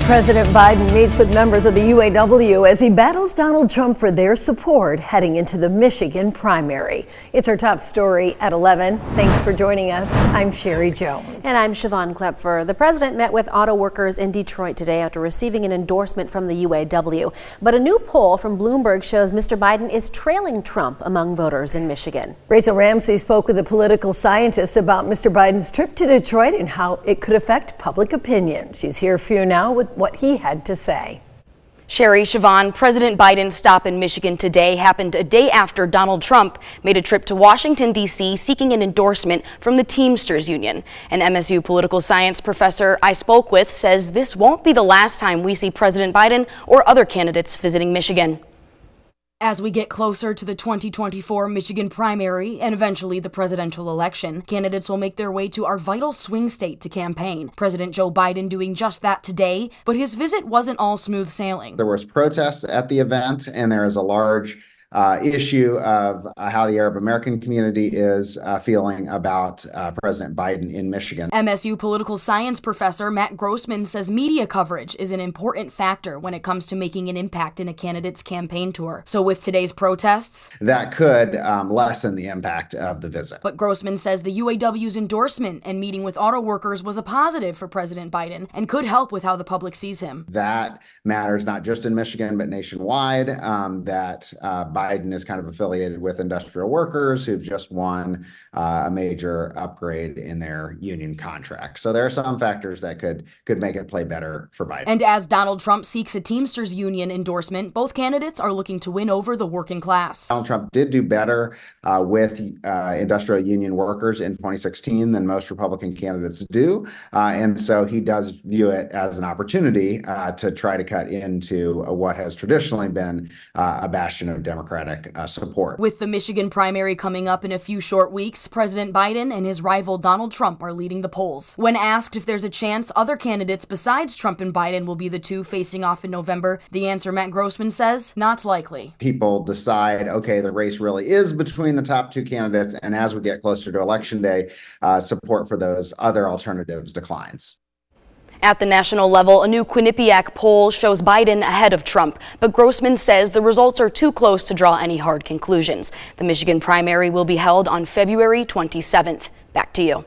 President Biden meets with members of the UAW as he battles Donald Trump for their support heading into the Michigan primary. It's our top story at 11. Thanks for joining us. I'm Sherry Jones. And I'm Siobhan Klepfer. The president met with auto workers in Detroit today after receiving an endorsement from the UAW. But a new poll from Bloomberg shows Mr. Biden is trailing Trump among voters in Michigan. Rachel Ramsey spoke with a political scientist about Mr. Biden's trip to Detroit and how it could affect public opinion. She's here for you now with what he had to say. Sherry, Siobhan, President Biden's stop in Michigan today happened a day after Donald Trump made a trip to Washington, D.C. seeking an endorsement from the Teamsters Union. An MSU political science professor I spoke with says this won't be the last time we see President Biden or other candidates visiting Michigan. As we get closer to the 2024 Michigan primary and eventually the presidential election, candidates will make their way to our vital swing state to campaign. President Joe Biden doing just that today, but his visit wasn't all smooth sailing. There was protests at the event, and there is a large issue of how the Arab American community is feeling about President Biden in Michigan. MSU political science professor Matt Grossman says media coverage is an important factor when it comes to making an impact in a candidate's campaign tour. So with today's protests, that could lessen the impact of the visit. But Grossman says the UAW's endorsement and meeting with auto workers was a positive for President Biden and could help with how the public sees him. That matters not just in Michigan, but nationwide, that Biden is kind of affiliated with industrial workers who've just won a major upgrade in their union contract. So there are some factors that could make it play better for Biden. And as Donald Trump seeks a Teamsters Union endorsement, both candidates are looking to win over the working class. Donald Trump did do better with industrial union workers in 2016 than most Republican candidates do. And so he does view it as an opportunity to try to cut into what has traditionally been a bastion of Democratic support. With the Michigan primary coming up in a few short weeks, President Biden and his rival Donald Trump are leading the polls. When asked if there's a chance other candidates besides Trump and Biden will be the two facing off in November, the answer, Matt Grossman says, not likely. People decide, okay, the race really is between the top two candidates, and as we get closer to Election Day, support for those other alternatives declines. At the national level, a new Quinnipiac poll shows Biden ahead of Trump, but Grossman says the results are too close to draw any hard conclusions. The Michigan primary will be held on February 27th. Back to you.